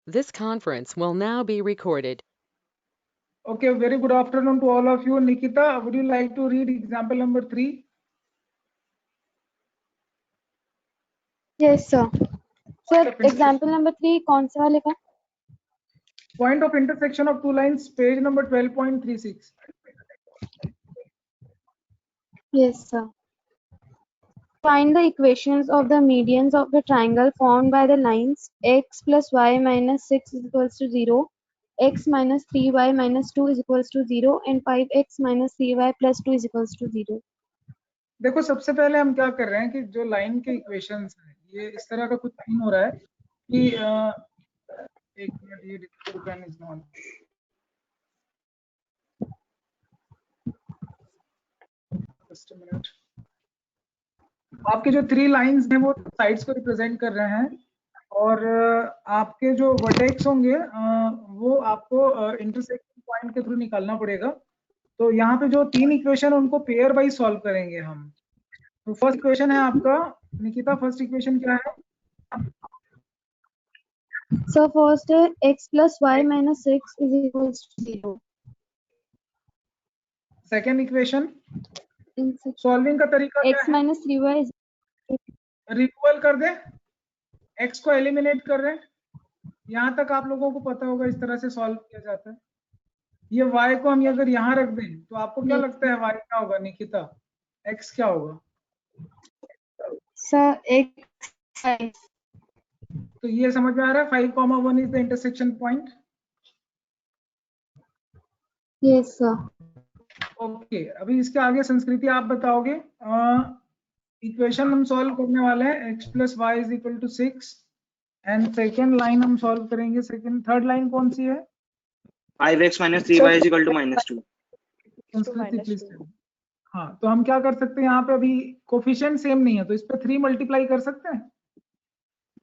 This conference will now be recorded. Okay, very good afternoon to all of you. Nikita, would you like to read example number 3? Yes, sir. Sir, example number 3 कौन से वाले का? Point of intersection of two lines, page number 12.36. Yes, sir. Find the equations of the medians of the triangle formed by the lines x plus y minus 6 is equals to 0, x minus 3y minus 2 is equals to 0, and 5x minus 3y plus 2 is equals to 0. देखो, सबसे पहले हम क्या कर रहे हैं कि जो लाइन के इक्वेशंस हैं, ये इस तरह का कुछ सीन हो रहा है कि एक मिनट, ये digital pen is not, just a minute. आपके जो 3 लाइंस हैं वो साइड्स को रिप्रेजेंट कर रहे हैं, और आपके जो वर्टेक्स होंगे वो आपको इंटरसेक्शन पॉइंट के थ्रू निकालना पड़ेगा। तो यहाँ पे जो 3 इक्वेशन उनको पेयर वाइज सॉल्व करेंगे हम। तो फर्स्ट इक्वेशन है आपका, निकिता, फर्स्ट इक्वेशन क्या है? So first x plus y minus 6 is equals to 0. Second equation solving का तरीका क्या x है? minus 3y is रिमूवल कर दे, x को एलिमिनेट कर रहे हैं। यहाँ तक आप लोगों को पता होगा इस तरह से सॉल्व किया जाता है। ये y को हम अगर यहाँ रख दें तो आपको क्या लगता है y क्या होगा निकिता? x क्या होगा? sir x. तो ये समझ में आ रहा है 5,1 is the intersection point. Yes, sir. Okay, अभी इसके आगे संस्कृति आप बताओगे। इक्वेशन हम सॉल्व करने वाले हैं x plus y is equal to 6, and second line हम सॉल्व करेंगे। थर्ड लाइन कौन सी है? 5x minus 3y is equal to -2. संस्कृति प्लीज। हाँ, तो हम क्या कर सकते हैं, यहाँ पे अभी कोफिशिएंट सेम नहीं है तो इस पे 3 मल्टीप्लाई कर सकते हैं।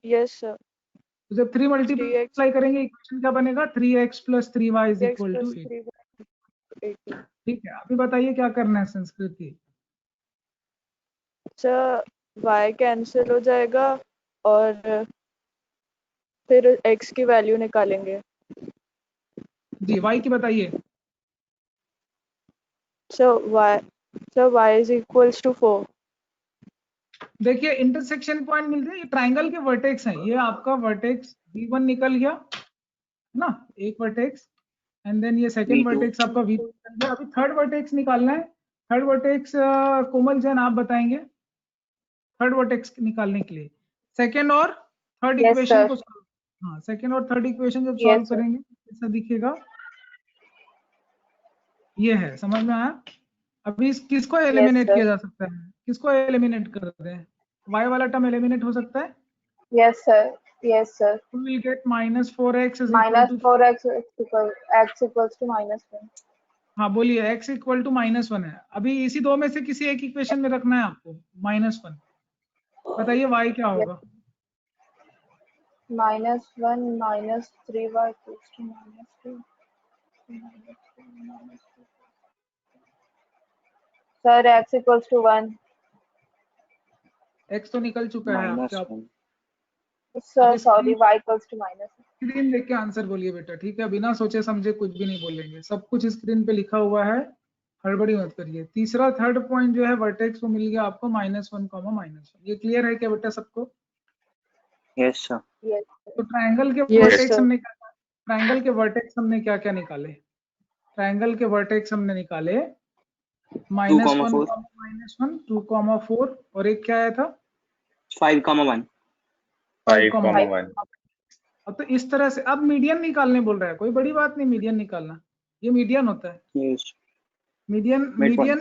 Yes sir. तो जब 3 मल्टीप्लाई करेंगे इक्वेशन क्या बनेगा? 3x plus 3y is equal to 8। ठीक है, अभी बताइए क्या करना है संस्कृति? सर y कैंसिल हो जाएगा और फिर x की वैल्यू निकालेंगे। जी, y की बताइए। Sir y is equals to 4। देखिए, इंटरसेक्शन पॉइंट मिल रहे हैं, ये ट्राइंगल के वर्टेक्स हैं। ये आपका वर्टेक्स v1 निकल गया ना, एक वर्टेक्स, एंड देन ये सेकंड V2. वर्टेक्स आपका v2 निकल गया। अभी थर्ड वर्टेक्स निकालना है। थर्ड वर्टेक्स कोमल जैन आप बताएंगे थर्ड वर्टेक्स निकालने के लिए। सेकंड और थर्ड इक्वेशन को हाँ, सेकंड और थर्ड इक्वेशन जब सॉल्व करेंगे कैसा दिखेगा, ये है, समझ में आया? अभी किसको एलिमिनेट किया जा सकता है? किसको एलिमिनेट कर दें? y वाला टर्म एलिमिनेट हो सकता है? Yes, sir. Yes, sir. We will get minus 4x is Minus equal to 4x x equals to -1. हाँ, बोलिए, x इक्वल टू -1 है। अभी इसी दो में से किसी एक इक्वेशन में रखना है आपको -1। बताइए y क्या होगा? -1 minus 3y equals to -2. Sir, x equals to 1. x तो निकल चुका है आपका। -1. Sir, sorry, y equals to -1. Screen देख के आंसर बोलिए बेटा, ठीक है? बिना सोचे समझे कुछ भी नहीं बोलेंगे, सब कुछ स्क्रीन पे लिखा हुआ है, हड़बड़ी मत करिए। तीसरा थर्ड पॉइंट जो है वर्टेक्स वो मिल गया आपको -1, -1। ये क्लियर है क्या बेटा सबको? Yes sir. Yes. तो ट्रायंगल के Yes, वर्टेक्स sir. हमने ट्रायंगल के वर्टेक्स हमने क्या क्या निकाले? ट्रायंगल के वर्टेक्स हमने निकाले -1, 1, 2, 4, और एक क्या आया था? 5,1. 5,1. अब तो इस तरह से अब मीडियन निकालने बोल रहा है, कोई बड़ी बात नहीं मीडियन निकालना, ये मीडियन होता है। Yes. Median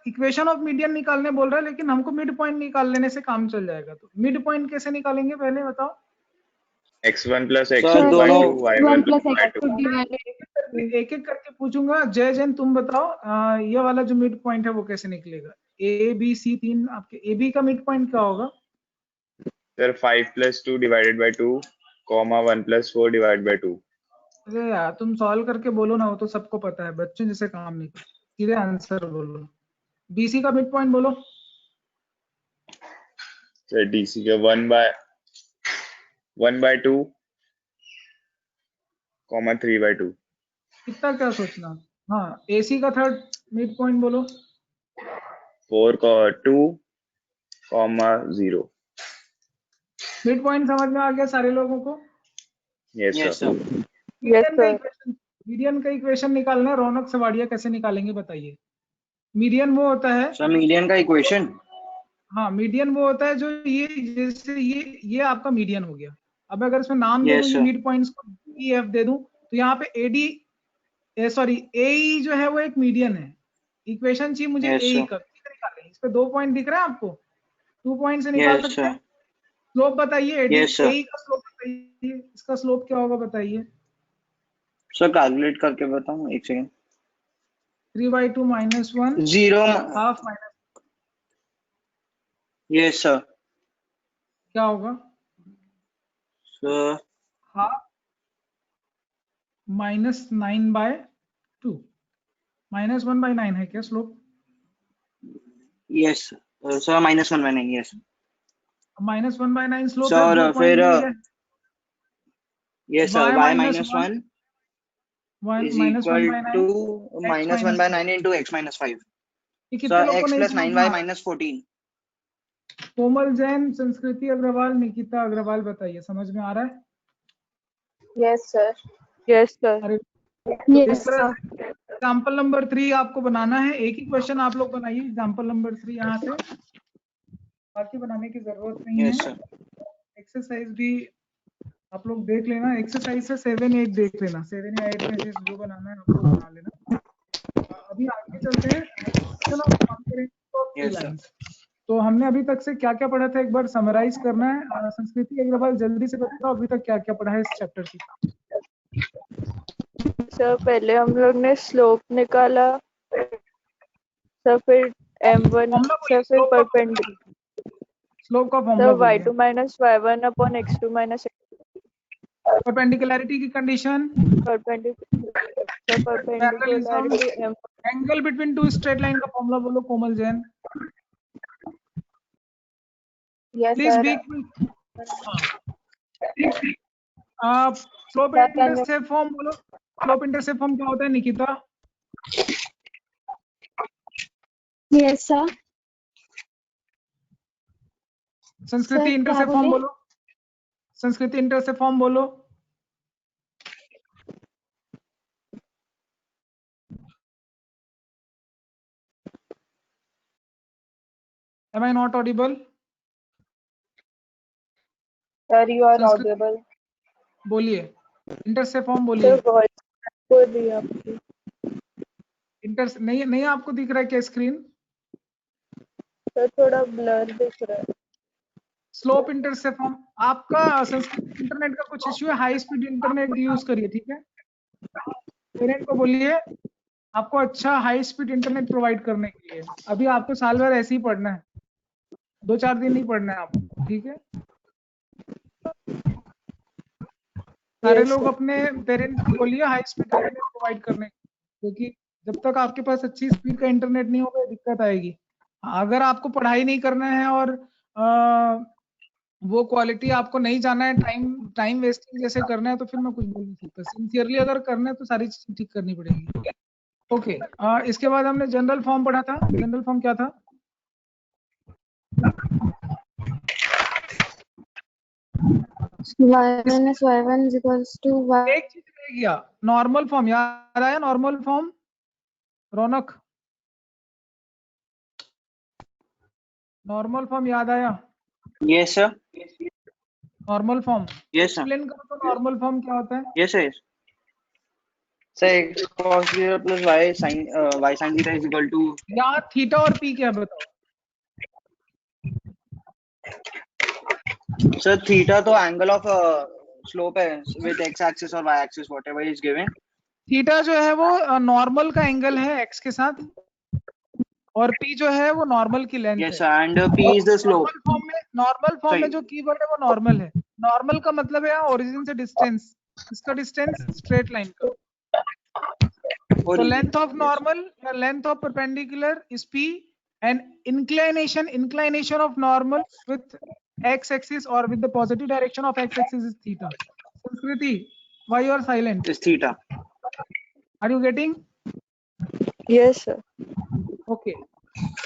equation of median निकालने बोल रहा है, लेकिन हमको मिड पॉइंट निकाल लेने से काम चल जाएगा। तो मिड पॉइंट कैसे निकालेंगे पहले बताओ? x1 plus Sir, x2 by 2 y1 plus by 2. एक एक करके पूछूंगा। जय जैन तुम बताओ, ये वाला जो मिड पॉइंट है वो कैसे निकलेगा? ए बी सी 3 आपके ए बी का मिड पॉइंट क्या होगा? Sir, 5 plus 2 divided by 2, comma 1 plus 4 divided by 2. अरे यार तुम सॉल्व करके बोलो ना, वो तो सबको पता है, बच्चों जैसे काम नहीं करते, सीधे आंसर बोलो। बीसी का मिड पॉइंट बोलो। Sir, DC का 1 by 2, comma 3 by 2. कितना क्या सोचना? हाँ, AC का थर्ड मिड पॉइंट बोलो। 4 2 comma 0. मिड पॉइंट समझ में आ गया सारे लोगों को? Yes, Yes, sir. sir. Yes, sir. Median का इक्वेशन निकालना है। रौनक सवाड़िया कैसे निकालेंगे बताइए? मीडियन वो होता है, So median का equation. हाँ मीडियन वो होता है जो ये, जैसे ये आपका मीडियन हो गया। अब अगर इसमें नाम दे Yes, दूं, ये sir. मिड पॉइंट्स को EF दे दूं, तो यहाँ पे AE जो है वो एक मीडियन है। इक्वेशन चाहिए मुझे Yes, AE sir. का, किससे निकालें? इस पे 2 पॉइंट दिख रहे हैं आपको? 2 पॉइंट से निकाल Yes, सकते sir. हैं। स्लोप बताइए, Yes, sir. AE का स्लोप बताइए, इसका स्लोप क्या होगा बताइए? सर कैलकुलेट करके बताऊं, एक second. 3/2 minus 1 0. Half minus yes sir. क्या होगा? सर हाफ माइनस 9/2 माइनस 1/9 है क्या slope? Yes sir, -1/9। Yes minus 1/9 slope है। सर 2 फिर पॉइंट दिए yes sir, y y minus -1 1 is minus equal 1/9 to x minus -1/9 into x -5। ये कितने sir लोग को x नहीं प्लस समझ 9y में आ रहा? -14। कोमल जैन, संस्कृति अग्रवाल, निकिता अग्रवाल, बताइए समझ में आ रहा है? Yes, sir. Yes, sir. अरे Yes, इस तरह sir. एग्जाम्पल नंबर 3 आपको बनाना है। एक ही क्वेश्चन आप लोग बनाइए एग्जाम्पल नंबर 3 यहाँ से, बाकी बनाने की जरूरत नहीं यस है। सर। एक्सरसाइज भी आप लोग देख लेना। एक्सरसाइज से 7 8 देख लेना। 7 या 8 में से जो बनाना है आप लोग बना लेना। अभी आगे चलते हैं। Description of comprehension of three Yes, sir. lines। तो हमने अभी तक से क्या क्या पढ़ा था एक बार समराइज करना है। संस्कृति अग्रवाल जल्दी से बताओ अभी तक क्या क्या पढ़ा है इस चैप्टर की। सर पहले हम लोग ने स्लोप निकाला, सर फिर m1, फॉर्मूला सर फिर परपेंडिकुलर, स्लोप का सर फॉर्मूला बोलिए। y2 - y1 upon x2 - perpendicularity की condition, parallelism, perpendicularity m angle between two straight line का फॉर्मूला बोलो Komal Jain. Yes, please sir. बी आप slope Sir, can you- intercept form बोलो। Slope intercept form क्या होता है Nikita? Yes, sir. Sanskriti Sir, intercept क्या फॉर्म बोले? बोलो। संस्कृति इंटरसेप्ट फॉर्म बोलो। Am I not audible? Sir, you are संस्कृति audible. बोलिए, इंटरसेप्ट फॉर्म सर बोलिए। वॉइस को दी आपकी। इंटर नहीं आपको दिख रहा है क्या स्क्रीन? सर थोड़ा ब्लर दिख रहा है। स्लोप इंटरसेप्ट फॉर्म आपका संस्कृत इंटरनेट का कुछ इश्यू है, हाई स्पीड इंटरनेट यूज करिए, ठीक है? पेरेंट को बोलिए आपको अच्छा हाई स्पीड इंटरनेट प्रोवाइड करने के लिए। अभी आपको साल भर ऐसे ही पढ़ना है, 2-4 दिन नहीं पढ़ना है आपको, ठीक है? सारे Yes, लोग sir. अपने पेरेंट्स को बोलिए हाई स्पीड इंटरनेट प्रोवाइड करने, क्योंकि जब तक आपके पास अच्छी स्पीड का इंटरनेट नहीं होगा दिक्कत आएगी। अगर आपको पढ़ाई नहीं करना है और वो क्वालिटी आपको नहीं जाना है, टाइम वेस्टिंग जैसे करना है, तो फिर मैं कुछ बोल नहीं सकता। सिंसियरली अगर करना है तो सारी चीजें ठीक करनी पड़ेगी। ओके, इसके बाद हमने जनरल फॉर्म पढ़ा था। जनरल फॉर्म क्या था? Y minus y1 is equals to y. एक चीज रह गया, नॉर्मल फॉर्म याद आया? Normal form Raunak, normal form याद आया? Yes sir. Normal form yes sir. Explain करो तो नॉर्मल फॉर्म क्या होता है? Yes sir. Sir x cos theta plus y sin theta is equal to, यहाँ थीटा और पी क्या बताओ? सर थीटा तो एंगल ऑफ स्लोप है विद x एक्सिस और y axis whatever is given. Theta जो है वो नॉर्मल का एंगल है एक्स के साथ, और पी जो है वो नॉर्मल की लेंथ यस है। Sir, and p is the slope. Normal form में जो कीवर्ड है वो नॉर्मल है। नॉर्मल का मतलब है ओरिजिन से डिस्टेंस, इसका डिस्टेंस स्ट्रेट लाइन का। So length of normal or length of perpendicular is p, and inclination of normal with x axis or with the positive direction of x axis is theta. संस्कृति Why you are silent? Is theta. Are you getting? Yes, sir. Okay.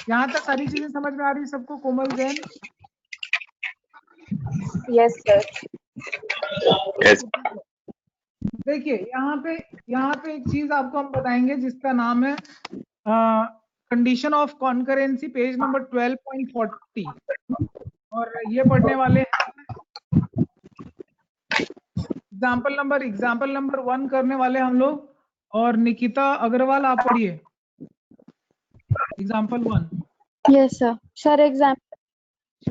यहाँ तक सारी चीजें समझ में आ रही है सबको? कोमल जैन? Yes, sir. Yes. देखिए यहाँ पे एक चीज आपको हम बताएंगे जिसका नाम है condition of concurrency, page number 12.40, और ये पढ़ने वाले हैं एग्जाम्पल नंबर 1 करने वाले हम लोग। और निकिता अग्रवाल आप पढ़िए example 1। Yes, sir. Sir, example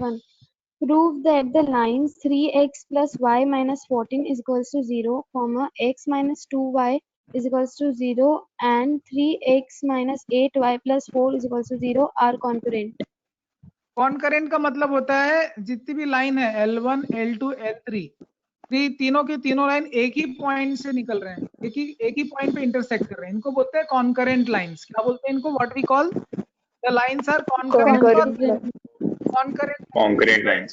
1. Prove that the lines 3x plus y minus 14 is equals to 0, comma, x minus 2y is equals to 0 and 3x minus 8y plus 4 is equals to 0 are concurrent. Concurrent का मतलब होता है जितनी भी line है L1, L2, L3, तीनों की तीनों लाइन एक ही पॉइंट से निकल रहे हैं, एक ही पॉइंट पे इंटरसेक्ट कर रहे हैं, इनको बोलते हैं कॉन्करेंट लाइंस। क्या बोलते हैं इनको? What we call the lines are concurrent. Concurrent lines.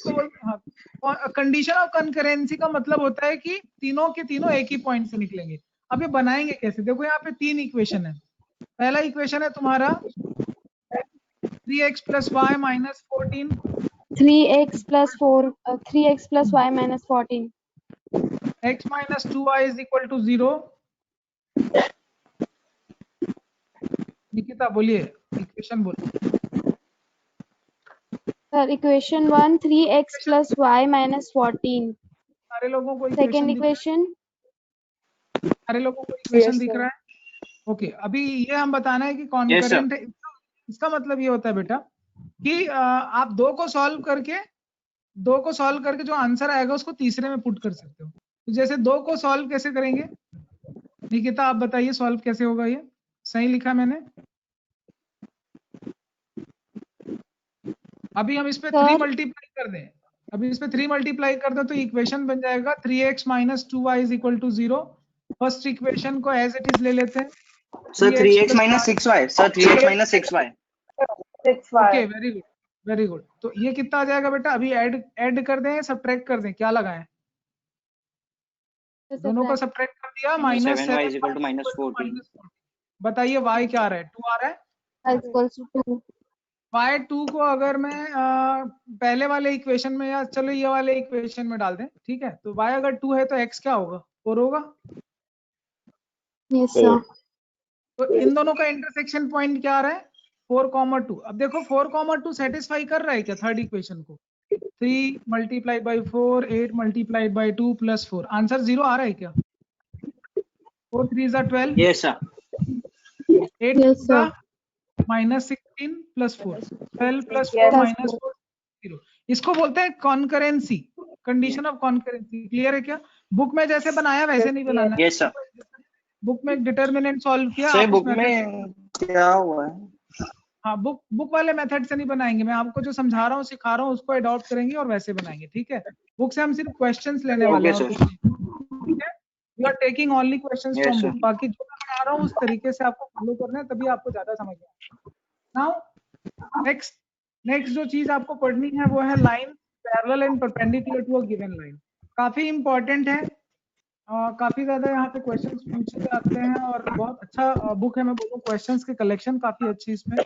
Condition of concurrency का मतलब होता है कि तीनों के तीनों एक ही पॉइंट से निकलेंगे। अब ये बनाएंगे कैसे? देखो यहाँ पे 3 इक्वेशन है। पहला इक्वेशन है तुम्हारा 3x plus y minus 14, 3x plus y minus 14. x minus 2y is equal to 0। Nikita बोलिए, इक्वेशन बोलिए। Sir, equation 1, 3x plus y minus 14. सारे लोगों को Second इक्वेशन equation. सारे लोगों को इक्वेशन Yes, दिख sir. रहा है? ओके, अभी ये हम बताना है कि Yes, कॉन्करेंट है। इसका मतलब ये होता है बेटा कि आप दो को सॉल्व करके जो आंसर आएगा उसको तीसरे में पुट कर सकते हो। तो जैसे 2 को सॉल्व कैसे करेंगे? निकिता आप बताइए सॉल्व कैसे होगा? ये सही लिखा मैंने? अभी हम इस पे 3 मल्टीप्लाई कर दें, तो इक्वेशन बन जाएगा 3x minus 2y is equal to 0। First equation को एज इट इज ले लेते हैं। Sir, 3x minus 6y. Sir, 3x minus 6y. 6y. Okay, very good. तो ये कितना आ जाएगा बेटा? अभी ऐड कर दें, सब्ट्रैक्ट कर दें, क्या लगाएं? दोनों का सब्ट्रैक्ट कर दिया, minus 7y is equal to minus 14. बताइए y क्या आ रहा है? 2 आ रहा है। Y is equals to 2. y2 को अगर मैं पहले वाले इक्वेशन में, या चलो ये वाले इक्वेशन में डाल दें, ठीक है? तो y अगर 2 है तो x क्या होगा? 4 होगा। Yes, sir. तो इन दोनों का इंटरसेक्शन पॉइंट क्या आ रहा है? 4,2। अब देखो 4,2 सेटिस्फाई कर रहा है क्या थर्ड इक्वेशन को? 3 multiplied by 4, 8 multiplied by 2 plus 4, answer 0 आ रहा है क्या? 4 3s are 12, Yes, sir. 8 Yes, sir. minus 16 plus 4, 12 plus 4 Yes. minus 4, 0। इसको बोलते हैं concurrency, condition of concurrency. Clear है क्या? बुक में जैसे बनाया वैसे नहीं बनाना है। Yes, sir. बुक में डिटर्मिनेंट सॉल्व किया, Sir, आप book उस method- में क्या हुआ है? हाँ, बुक वाले मेथड से नहीं बनाएंगे। मैं आपको जो समझा रहा हूँ, सिखा रहा हूँ, उसको अडॉप्ट करेंगे और वैसे बनाएंगे, ठीक है? बुक से हम सिर्फ क्वेश्चंस लेने वाले हैं Okay, और sir. कुछ नहीं, ठीक है? You are taking only questions Yes, from sir. Book. बाकी जो मैं बना रहा हूँ उस तरीके से आपको फॉलो करना है, तभी आपको ज्यादा समझ में आएगा। नाउ नेक्स्ट जो चीज आपको पढ़नी है वो है line parallel and perpendicular to a given line. काफी इंपॉर्टेंट है, काफी ज्यादा यहाँ पे क्वेश्चंस पूछे जाते हैं और बहुत अच्छा बुक है। मैं बोलूँ क्वेश्चंस के कलेक्शन काफी अच्छी इसमें।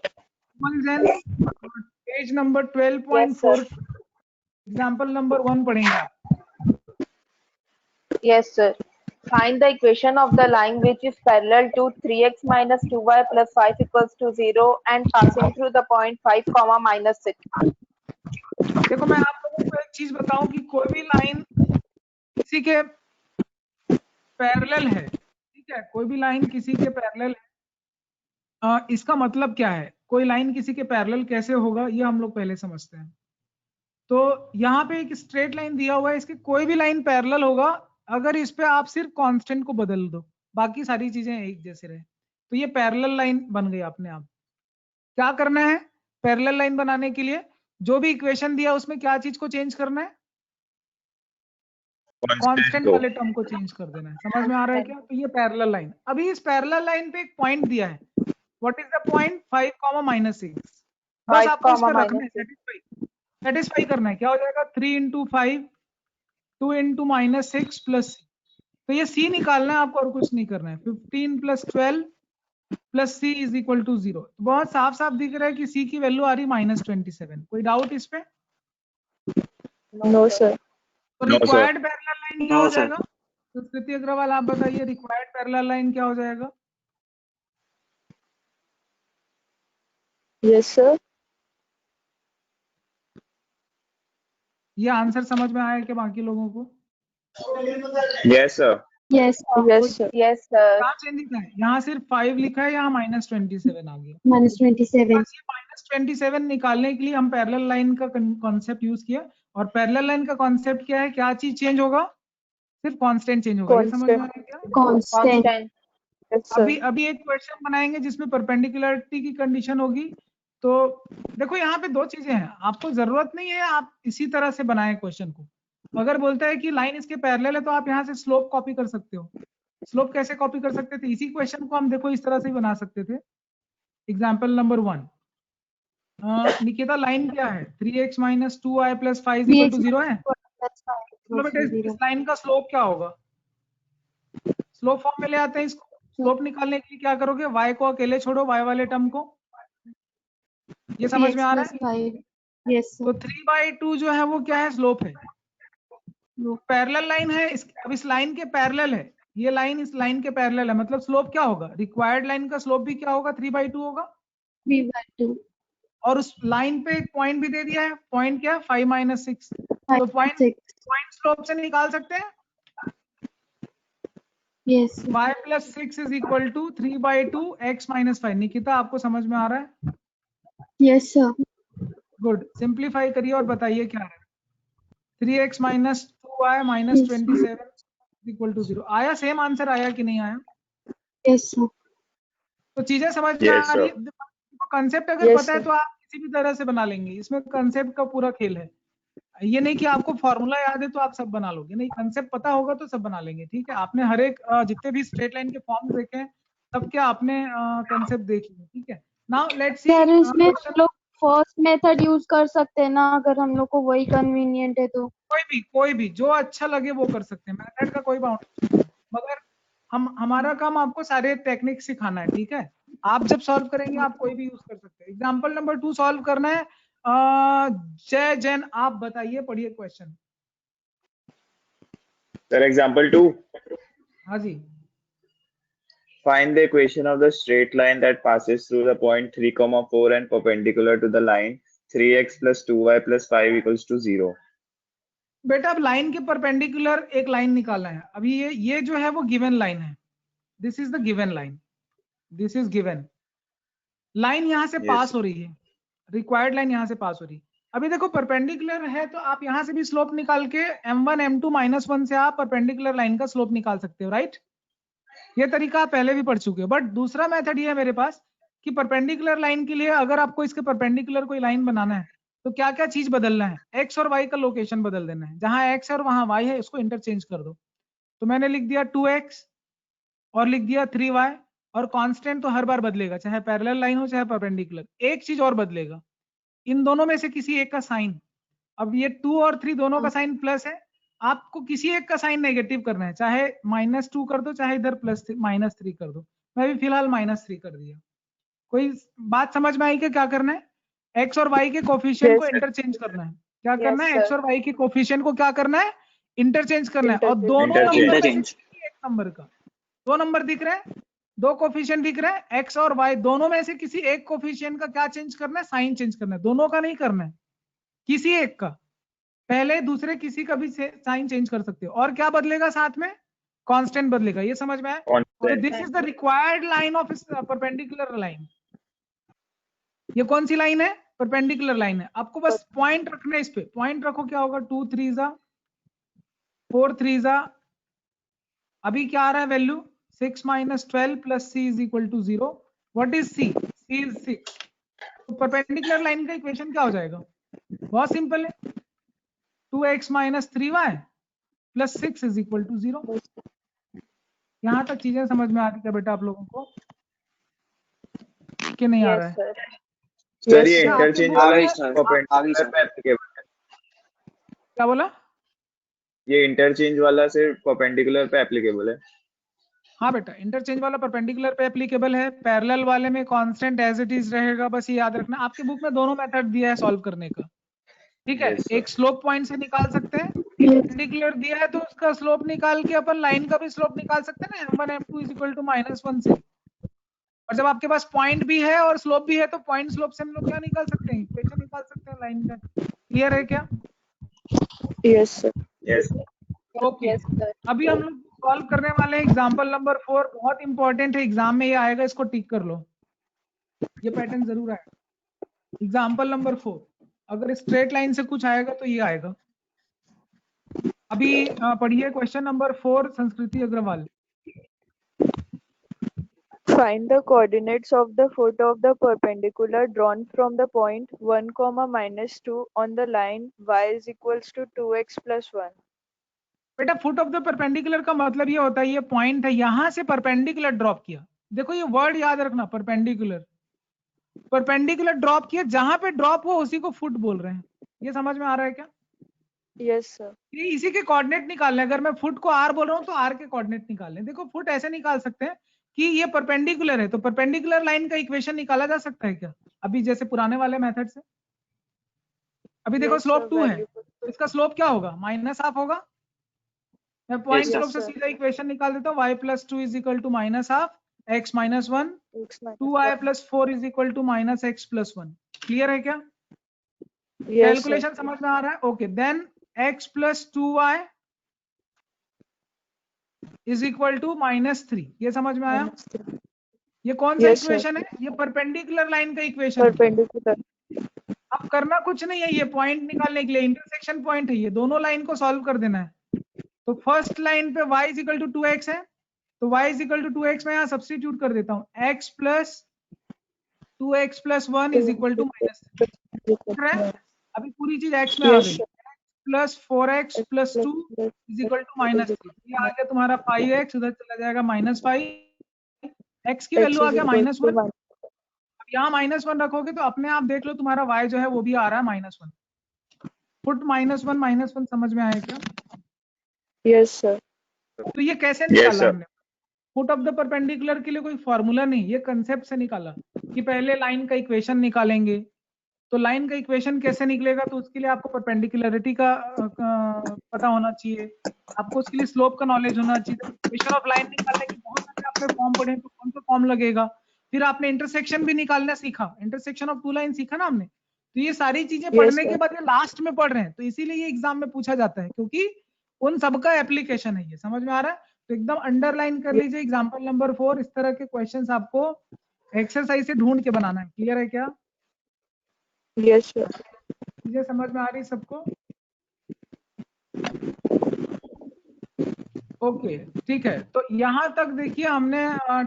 पेज नंबर 12.4, एग्जाम्पल नंबर 1 पढ़ेंगे आप। Yes, sir. Find the equation of the line which is parallel to 3x minus 2y plus 5 equals to 0 and passing through the point 5, comma minus 6. देखो मैं आप लोगों को एक चीज बताऊं कि कोई भी लाइन किसी के पैरेलल है, ठीक है? कोई भी लाइन किसी के पैरेलल है, इसका मतलब क्या है? कोई लाइन किसी के पैरेलल कैसे होगा ये हम लोग पहले समझते हैं। तो यहाँ पे एक स्ट्रेट लाइन दिया हुआ है, इसकी कोई भी लाइन पैरेलल होगा अगर इस पे आप सिर्फ कांस्टेंट को बदल दो, बाकी सारी चीजें एक जैसे रहे, तो ये पैरेलल लाइन बन गई अपने आप। क्या करना है पैरेलल लाइन बनाने के लिए? जो भी इक्वेशन दिया उसमें क्या चीज को चेंज करना है? कांस्टेंट वाले टर्म को चेंज कर देना है। समझ में आ रहा है क्या? तो ये पैरेलल लाइन। अभी इस पैरेलल लाइन पे एक पॉइंट दिया है, व्हाट इज द पॉइंट? 5, -6। बस आपको इस पे रखना है, सेटिस्फाई करना है। क्या हो जाएगा? 3 into 5, 2 into -6 plus 6। तो ये c निकालना है आपको और कुछ नहीं करना है। 15 + 12 + c = 0। तो बहुत साफ साफ दिख रहा है कि c की वैल्यू आ रही -27। कोई डाउट इस पे? No sir. तो No, sir. Required parallel line क्या No, हो sir. जाएगा? तो कृति अग्रवाल आप बताइए रिक्वायर्ड पैरेलल लाइन क्या हो जाएगा? Yes sir. ये आंसर समझ में आया कि बाकी लोगों को? Yes, sir. Yes, sir. Yes sir. Yes, sir. क्या चेंज लिखा है? यहाँ सिर्फ 5 लिखा है, यहाँ -27 आ गया। -27. बस ये -27 निकालने के लिए हम पैरेलल लाइन का कॉन्सेप्ट यूज किया। और पैरेलल लाइन का कॉन्सेप्ट क्या है? क्या चीज चेंज होगा? सिर्फ कांस्टेंट चेंज होगा। ये समझ में आ रहा है क्या? Constant. Constant. यस अभी सर। अभी एक क्वेश्चन बनाएंगे जिसमें परपेंडिकुलरिटी की कंडीशन होगी। तो देखो यहाँ पे दो चीजें हैं, आपको जरूरत नहीं है आप इसी तरह से बनाएं क्वेश्चन को। अगर बोलता है कि लाइन इसके पैरेलल है तो आप यहाँ से स्लोप कॉपी कर सकते हो। स्लोप कैसे कॉपी कर सकते थे? इसी क्वेश्चन को हम देखो इस तरह से ही बना सकते थे। एग्जाम्पल नंबर 1, निकिता लाइन क्या है? 3x - 2y + 5 = 0 है। मतलब बेटा इस लाइन का स्लोप क्या होगा? स्लोप फॉर्म में ले आते हैं इसको। स्लोप निकालने के लिए क्या करोगे? y को अकेले छोड़ो, y वाले टर्म को। ये समझ में आ रहा है? 3x + 5. Yes, तो sir. 3/2 जो है वो क्या है? स्लोप है। पैरेलल लाइन है, अब इस लाइन के पैरेलल है, ये लाइन इस लाइन के पैरेलल है, मतलब स्लोप क्या होगा? रिक्वायर्ड लाइन का स्लोप भी क्या होगा? 3/2 होगा। 3/2. और उस लाइन पे एक पॉइंट भी दे दिया है। पॉइंट क्या? 5 - 6। तो पॉइंट 6. स्लोप से निकाल सकते हैं। Yes, sir. 5 + 6 = 3/2 x - 5। निकिता आपको समझ में आ रहा है? Yes, sir. गुड। सिंप्लीफाई करिए और बताइए क्या है। 3x - 2y - 27 = 0 आया? सेम आंसर आया कि नहीं आया? Yes, sir. तो चीजें समझ में Yes, आ रही sir. है? कंसेप्ट अगर Yes, पता है sir. तो आप किसी भी तरह से बना लेंगे। इसमें कंसेप्ट का पूरा खेल है। ये नहीं कि आपको फॉर्मूला याद है तो आप सब बना लोगे, नहीं, कंसेप्ट पता होगा तो सब बना लेंगे। ठीक है, आपने हर एक जितने भी स्ट्रेट लाइन के फॉर्म्स देखे हैं सबके आपने कंसेप्ट देख लिए। ठीक है, नाउ लेट्स सी सर इसमें हम क्वेश्चन। लोग फर्स्ट मेथड यूज कर सकते हैं ना, अगर हम लोग को वही कन्वीनियंट है तो? कोई भी जो अच्छा लगे वो कर सकते हैं, मेथड का कोई बाउंड्री नहीं है। मगर हमारा काम आपको सारे टेक्निक सिखाना है। ठीक है, आप जब सॉल्व करेंगे आप कोई भी यूज कर सकते हैं। एग्जांपल नंबर 2 सॉल्व करना है। जय जैन आप बताइए, पढ़िए क्वेश्चन। Sir, example 2. हाँ जी। Find the equation of the straight line that passes through the point 3, 4 and perpendicular to the line 3x + 2y + 5 = 0. बेटा अब लाइन के परपेंडिकुलर एक लाइन निकालना है। अभी ये जो है वो गिवन लाइन है। This is the given line, this is given line. यहां से Yes. पास हो रही है, रिक्वायर्ड लाइन यहां से पास हो रही है। अभी देखो परपेंडिकुलर है तो आप यहां से भी स्लोप निकाल के m1 m2 -1 से आप परपेंडिकुलर लाइन का स्लोप निकाल सकते हो, राइट? ये तरीका आप पहले भी पढ़ चुके हो। बट दूसरा मेथड ये है मेरे पास कि परपेंडिकुलर लाइन के लिए अगर आपको इसके परपेंडिकुलर कोई लाइन बनाना है तो क्या क्या चीज बदलना है? x और y का लोकेशन बदल देना है। जहां x है और वहां y है इसको इंटरचेंज कर दो। तो मैंने लिख दिया 2x और लिख दिया 3y। और कांस्टेंट तो हर बार बदलेगा, चाहे पैरेलल लाइन हो चाहे परपेंडिकुलर। एक चीज और बदलेगा, इन दोनों में से किसी एक का साइन। अब ये 2 और 3 दोनों का साइन प्लस है, आपको किसी एक का साइन नेगेटिव करना है। चाहे -2 कर दो चाहे इधर -3 कर दो। मैं भी फिलहाल -3 कर दिया। कोई बात समझ में आई कि क्या करना है? एक्स और वाई के कोफिशिएंट को Yes, sir. इंटरचेंज करना है। क्या Yes, करना है? X sir. और वाई के कोफिशिएंट को क्या करना है? इंटरचेंज करना है। और Interchange. दोनों नंबर में से Interchange. किसी एक नंबर का, दो नंबर दिख रहे हैं, दो कोफिशिएंट दिख रहे हैं एक्स और वाई, दोनों में से किसी एक कोफिशिएंट का क्या चेंज करना है? साइन चेंज करना है। दोनों का नहीं करना है, किसी एक का। पहले दूसरे किसी का भी साइन चेंज कर सकते हो। और क्या बदलेगा साथ में? कांस्टेंट बदलेगा। ये समझ में आया? तो Constant. This is the required line of perpendicular line. ये कौन सी लाइन है? परपेंडिकुलर लाइन है। आपको बस पॉइंट रखना है इस पे। पॉइंट रखो, क्या होगा? 2 3 4 3 अभी क्या आ रहा है value? 6 - 12 + c = 0। What is c? c is 6। तो परपेंडिकुलर लाइन का इक्वेशन क्या हो जाएगा? बहुत सिंपल है, 2x - 3y + 6 = 0। यहां तक चीजें समझ में आ रही है बेटा आप लोगों को कि नहीं आ रहा Yes, है? sir. Sir, Yes, ये sir. आपने interchange बोला वाला आगे है, सर, perpendicular आगे सर. पे applicable है. क्या बोला? ये इंटरचेंज वाला सिर्फ परपेंडिकुलर पे एप्लीकेबल है। हाँ बेटा, इंटरचेंज वाला परपेंडिकुलर पे एप्लीकेबल है, पैरेलल वाले में कांस्टेंट एज इट इज रहेगा। बस ये याद रखना, आपके बुक में दोनों मेथड दिया है सॉल्व करने का, ठीक है। Yes, sir. एक स्लोप पॉइंट से निकाल सकते हैं, परपेंडिकुलर दिया है तो उसका स्लोप निकाल के अपन लाइन का भी स्लोप निकाल सकते हैं ना, m1 m2 इक्वल टू -1 से। और जब आपके पास पॉइंट भी है और स्लोप भी है तो पॉइंट स्लोप से हम लोग क्या निकाल सकते हैं, इक्वेशन निकाल सकते हैं लाइन का। क्लियर है क्या? Yes, sir. Yes. Okay Yes, sir. अभी हम लोग सॉल्व करने वाले हैं एग्जांपल नंबर 4। बहुत इंपॉर्टेंट है, एग्जाम में ये आएगा, इसको टिक कर लो, ये पैटर्न जरूर आएगा। एग्जांपल नंबर 4 अगर स्ट्रेट लाइन से कुछ आएगा तो ये आएगा। अभी पढ़िए क्वेश्चन नंबर 4 संस्कृति Agarwal. Find the coordinates of the foot of the perpendicular drawn from the point 1, -2 on the line y is equals to 2x plus 1. बेटा फुट ऑफ द परपेंडिकुलर का मतलब ये होता है, ये पॉइंट है, यहां से परपेंडिकुलर ड्रॉप किया। देखो ये वर्ड याद रखना, परपेंडिकुलर। परपेंडिकुलर ड्रॉप किया, जहां पे ड्रॉप हो उसी को फुट बोल रहे हैं। ये समझ में आ रहा है क्या? Yes, sir. ये इसी के कोऑर्डिनेट निकालने, अगर मैं फुट को आर बोल रहा हूँ तो आर के कोऑर्डिनेट निकालने। देखो फुट ऐसे निकाल सकते हैं कि ये परपेंडिकुलर है, तो परपेंडिकुलर लाइन का इक्वेशन निकाला जा सकता है क्या, अभी जैसे पुराने वाले मेथड से? अभी देखो Yes, स्लोप sir. 2 है, Value तो इसका स्लोप क्या होगा, -हाफ होगा। मैं पॉइंट Yes, स्लोप sir. से सीधा इक्वेशन निकाल देता हूँ, y + 2 = -half x - 1 x minus 2y 1. + 4 = -x + 1। Clear है क्या? Yes, sir. कैलकुलेशन समझ में आ रहा है? Okay then x + 2y = -3। ये समझ में आया? Minus 3. ये कौन सा Yes, sir. इक्वेशन है? ये परपेंडिकुलर लाइन का इक्वेशन है। Perpendicular. अब करना कुछ नहीं है, ये पॉइंट निकालने के लिए इंटरसेक्शन पॉइंट है, ये दोनों लाइन को सॉल्व कर देना है। तो फर्स्ट लाइन पे y = 2x है, तो y = 2x मैं यहाँ सब्स्टिट्यूट कर देता हूँ, x + 2x + 1 = -3। अभी पूरी चीज x में आ Yes, गई, sir. + 4x + 2 = -3। ये आ गया तुम्हारा 5x, उधर चला जाएगा -5, x की वैल्यू आ गया -1। अब यहाँ -1 रखोगे तो अपने आप देख लो तुम्हारा y जो है वो भी आ रहा है -1। फुट -1 समझ में आया क्या? Yes, sir. तो ये कैसे Yes, निकाला sir. हमने? फुट ऑफ द परपेंडिकुलर के लिए कोई फॉर्मूला नहीं, ये कंसेप्ट से निकाला कि पहले लाइन का इक्वेशन निकालेंगे। तो लाइन का इक्वेशन कैसे निकलेगा, तो उसके लिए आपको परपेंडिकुलरिटी का पता होना चाहिए, आपको उसके लिए स्लोप का नॉलेज होना चाहिए। इक्वेशन ऑफ लाइन निकालने के बहुत सारे आपने फॉर्म पढ़े, तो कौन सा फॉर्म लगेगा। फिर आपने इंटरसेक्शन भी निकालना सीखा, इंटरसेक्शन ऑफ 2 लाइन सीखा ना हमने। तो ये सारी चीजें Yes, पढ़ने sir. के बाद ये लास्ट में पढ़ रहे हैं, तो इसीलिए ये एग्जाम में पूछा जाता है, क्योंकि उन सबका एप्लीकेशन है। ये समझ में आ रहा है? तो एकदम अंडरलाइन कर लीजिए एग्जाम्पल नंबर 4। इस तरह के क्वेश्चंस आपको एक्सरसाइज से ढूंढ के बनाना है। क्लियर है क्या? Yes, sir. चीजें समझ में आ रही सबको? ओके ठीक है, तो यहाँ तक देखिए हमने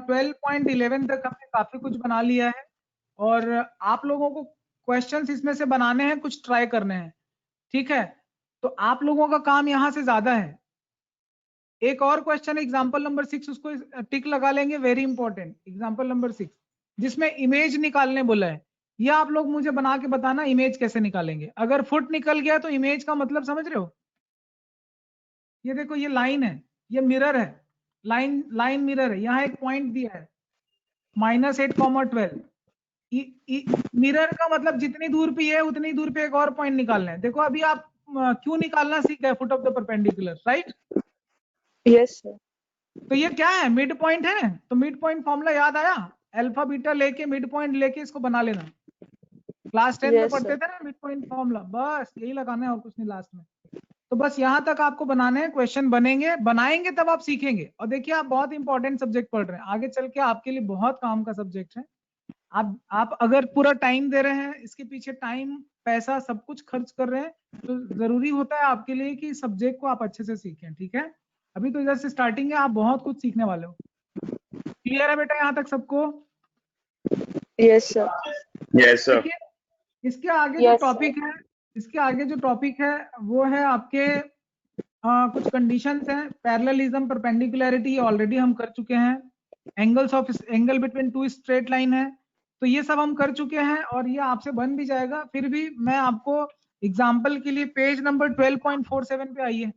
12.11 तक हमने काफी कुछ बना लिया है, और आप लोगों को क्वेश्चंस इसमें से बनाने हैं, कुछ ट्राई करने हैं, ठीक है। तो आप लोगों का काम यहाँ से ज्यादा है। एक और क्वेश्चन एग्जाम्पल नंबर 6, उसको टिक लगा लेंगे, वेरी इंपॉर्टेंट। एग्जाम्पल नंबर 6 जिसमें इमेज निकालने बोला है, ये आप लोग मुझे बना के बताना इमेज कैसे निकालेंगे। अगर फुट निकल गया तो इमेज का मतलब समझ रहे हो? ये देखो ये लाइन है, ये मिरर है, लाइन मिरर है, यहाँ एक पॉइंट दिया है -8, 12। मिरर का मतलब जितनी दूर पे है उतनी दूर पे एक और पॉइंट निकालना है। देखो अभी आप क्यों निकालना सीख गए foot of the perpendicular, right? Yes, sir. तो ये क्या है, मिड पॉइंट है। तो मिड पॉइंट फॉर्मूला याद आया, अल्फा बीटा लेके मिड पॉइंट लेके इसको बना लेना। क्लास 10 में Yes, पढ़ते sir. थे ना मिड पॉइंट फॉर्मूला, बस यही लगाना है और कुछ नहीं लास्ट में। तो बस यहाँ तक आपको बनाने हैं, क्वेश्चन बनेंगे, बनाएंगे तब आप सीखेंगे। और देखिए आप बहुत इंपॉर्टेंट सब्जेक्ट पढ़ रहे हैं, आगे चल के आपके लिए बहुत काम का सब्जेक्ट है। आप अगर पूरा टाइम दे रहे हैं, इसके पीछे टाइम पैसा सब कुछ खर्च कर रहे हैं, तो जरूरी होता है आपके लिए कि सब्जेक्ट को आप अच्छे से सीखें, ठीक है। अभी तो इधर से स्टार्टिंग है, आप बहुत कुछ सीखने वाले हो। क्लियर है बेटा यहाँ तक सबको? Yes, sir. Yes, sir. देखिए इसके आगे Yes, जो टॉपिक है, इसके आगे जो टॉपिक है वो है आपके कुछ कंडीशंस हैं। पैरेललिज्म, परपेंडिकुलरिटी ऑलरेडी हम कर चुके हैं। Angle between two straight line है, तो ये सब हम कर चुके हैं और ये आपसे बन भी जाएगा। फिर भी मैं आपको एग्जांपल के लिए पेज नंबर 12.47 पे आइए,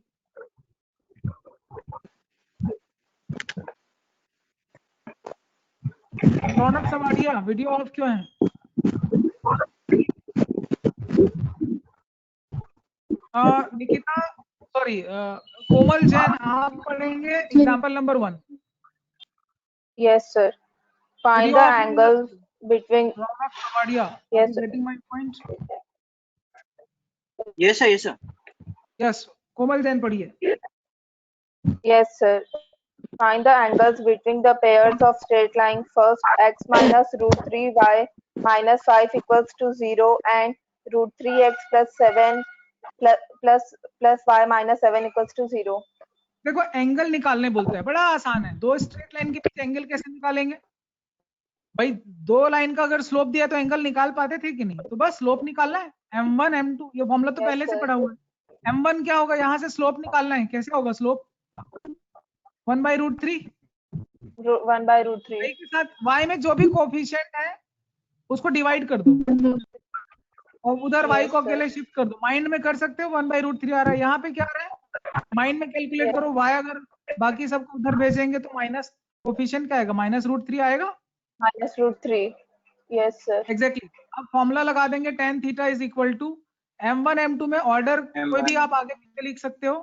रौनक सवाड़िया वीडियो ऑफ क्यों है? निकिता सॉरी कोमल जैन आप पढ़ेंगे example number 1. Yes, sir. Find Video the of angles between. Raunak Sawadia. Yes, sir. Getting my point? Yes, sir. Yes, sir. Yes. कोमल जैन पढ़िए. Yes, sir. Find the angles between the pairs of straight line. First, x minus root 3y minus 5 equals to 0 and root 3x plus 7 plus y minus 7 equals to 0. देखो angle निकालने बोलते हैं, बड़ा आसान है. दो straight line के बीच angle कैसे निकालेंगे भाई? दो लाइन का अगर स्लोप दिया तो एंगल निकाल पाते थे कि नहीं? तो बस स्लोप निकालना है. m1 m2 ये फॉर्मूला तो Yes, पहले से sir. पढ़ा हुआ है. m1 क्या होगा? यहाँ से स्लोप निकालना है. कैसे होगा स्लोप? 1/√3. 1/√3. y के साथ y में जो भी कोफिशिएंट है उसको डिवाइड कर दो और उधर y Yes, को sir. अकेले शिफ्ट कर दो. माइंड में कर सकते हो. 1/√3 आ रहा है. यहाँ पे क्या आ रहा है? माइंड में कैलकुलेट करो. y अगर बाकी सबको उधर भेजेंगे तो माइनस कोफिशिएंट क्या आएगा? -√3 आएगा. -√3. Yes, sir. एग्जैक्टली. अब फॉर्मूला लगा देंगे tan theta is equal to m1 m2 में ऑर्डर कोई भी आप आगे पीछे लिख सकते हो.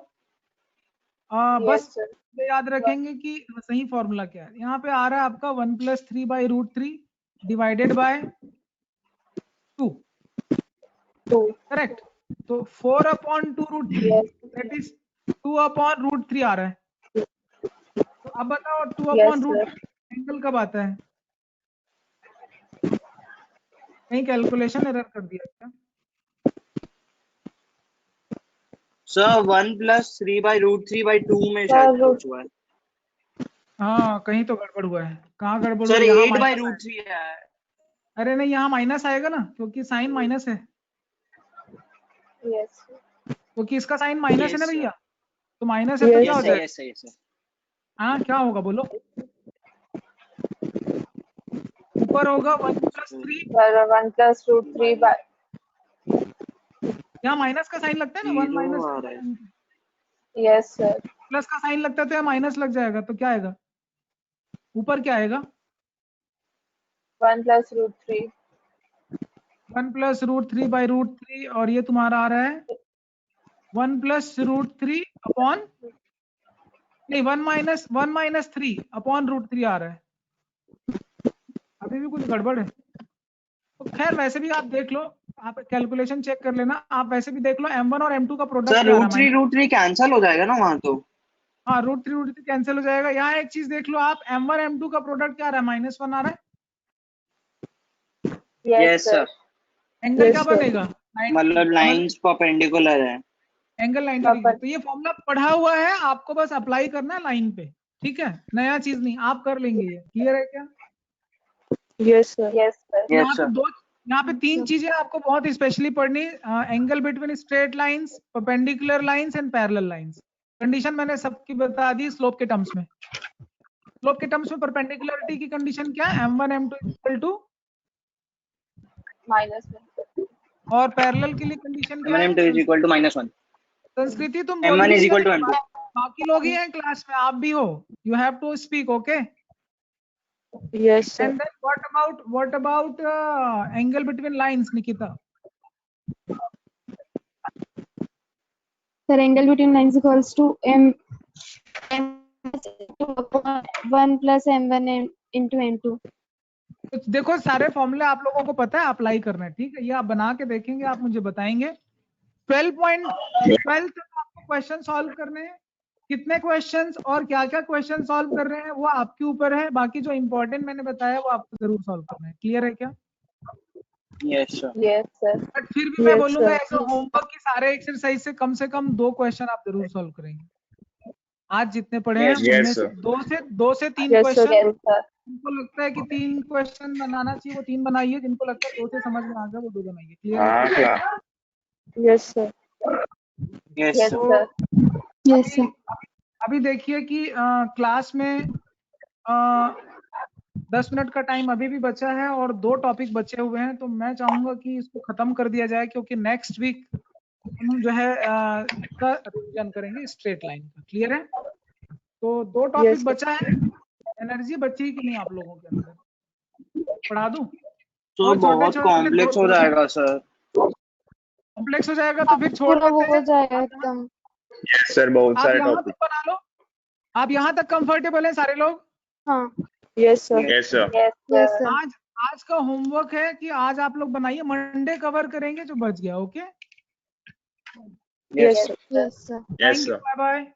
Yes, बस sir. ये याद रखेंगे कि सही फॉर्मूला क्या है. यहाँ पे आ रहा है आपका 1 + 3/√3 डिवाइडेड बाय 2. 2. करेक्ट. तो 4/2√3 Yes. दैट इज 2/√3 आ रहा है. तो अब बताओ Yes, 2/√3 एंगल कब आता है? कहीं कैलकुलेशन एरर कर दिया क्या? Sir, 1 + 3/√3/2 में Sir, शायद कुछ हुआ है. हाँ कहीं तो गड़बड़ हुआ है. कहाँ गड़बड़ Sir, हुआ? यहाँ 8/√3 है. अरे नहीं यहाँ माइनस आएगा ना क्योंकि साइन माइनस है. Yes. क्योंकि इसका साइन माइनस है ना Yes, sir. भैया. तो माइनस है तो क्या Yes, हो sir. जाएगा? Yes, sir. Yes, sir. हाँ क्या होगा बोलो? ऊपर होगा 1 + 3. Sir, 1 + √3 by. यहाँ माइनस का साइन लगता है ना. 1 0 आ रहा है. Minus Yes, sir. प्लस का साइन लगता है तो यहाँ माइनस लग जाएगा. तो क्या आएगा ऊपर? क्या आएगा? 1 + √3. 1 + √3/√3 और ये तुम्हारा आ रहा है 1 + √3 अपॉन नहीं 1 - 3/√3 आ रहा है. अभी भी कुछ गड़बड़ है. तो खैर वैसे भी आप देख लो. आप कैलकुलेशन चेक कर लेना. आप वैसे भी देख लो m1 और m2 का प्रोडक्ट Sir, क्या आ रहा है. √3 कैंसल हो जाएगा ना वहाँ तो. हाँ √3 कैंसिल हो जाएगा. यहाँ एक चीज देख लो आप. m1 m2 का प्रोडक्ट क्या आ रहा है? -1 आ रहा है. Yes, sir. एंगल Yes, क्या sir. बनेगा? मतलब लाइंस परपेंडिकुलर है. Angle 90 degree. तो ये फॉर्मूला पढ़ा हुआ है. आपको बस अप्लाई करना है लाइन पे. ठीक है. नया चीज नहीं. आप कर लेंगे. ये क्लियर है क्या? Yes, sir. Yes, sir. Yes, sir. यहाँ पे तीन चीजें आपको बहुत स्पेशली पढ़नी. Angle between straight lines, perpendicular lines and parallel lines. Condition मैंने सबकी बता दी स्लोप के टर्म्स में. स्लोप के टर्म्स में परपेंडिकुलरिटी की कंडीशन क्या है? m1 m2 equal to. -1. और पैरेलल के लिए कंडीशन क्या है? M1 = -1. संस्कृति तुम M1 बोल भी = रहे M2. हो. बाकी लोग ही हैं क्लास में. आप भी हो. You have to speak. Okay. Yes, sir. And then what about angle between lines, Nikita? The angle between lines equals to m 1 + m1 into m2. तो देखो सारे फॉर्मूले आप लोगों को पता है. अप्लाई करना है. ठीक है. ये आप बना के देखेंगे. आप मुझे बताएंगे. 12 तक आपको क्वेश्चन सॉल्व करने हैं. कितने क्वेश्चंस और क्या क्या क्वेश्चन सॉल्व कर रहे हैं वो आपके ऊपर है. बाकी जो इंपॉर्टेंट मैंने बताया वो आपको जरूर सॉल्व करना है. क्लियर है क्या? Yes, sir. Yes, sir. But फिर भी मैं Yes, बोलूंगा sir. ऐसे होमवर्क की सारे एक्सरसाइज से कम 2 क्वेश्चन आप जरूर सॉल्व करेंगे. आज जितने पढ़े हैं Yes, उनमें से sir. 2 से 3 Yes, sir. Question. Yes, sir. जिनको लगता है कि 3 क्वेश्चन बनाना चाहिए वो 3 बनाइए. जिनको लगता है 2 से समझ में आ गया वो 2 बनाइए. क्लियर है? हाँ क्या? Yes, sir. Yes, Yes, sir. sir. Yes, sir. अभी देखिए कि क्लास में 10 मिनट का टाइम अभी भी बचा है और 2 टॉपिक बचे हुए हैं. तो मैं चाहूंगा कि इसको खत्म कर दिया जाए क्योंकि नेक्स्ट वीक हम जो है इसका रिवीजन करेंगे स्ट्रेट लाइन का. क्लियर है? तो 2 टॉपिक Yes, sir. बचा है. एनर्जी बची कि नहीं आप लोगों के अंदर? पढ़ा दूं? तो बहुत कॉम्प्लेक्स हो जाएगा सर। कॉम्प्लेक्स हो जाएगा तो फिर छोड़ पूरा वो देते हो हैं। जाएगा एकदम। यस सर, बहुत आप सारे यहाँ टॉपिक। तक बना लो। आप यहाँ तक कंफर्टेबल हैं सारे लोग? हाँ Yes, sir. Yes sir. Yes, yes sir. Sir. आज का होमवर्क है कि आज आप लोग बनाइए, मंडे कवर करेंगे जो बच गया। Okay, Yes, sir. Yes sir. Yes thank you, sir. Bye bye.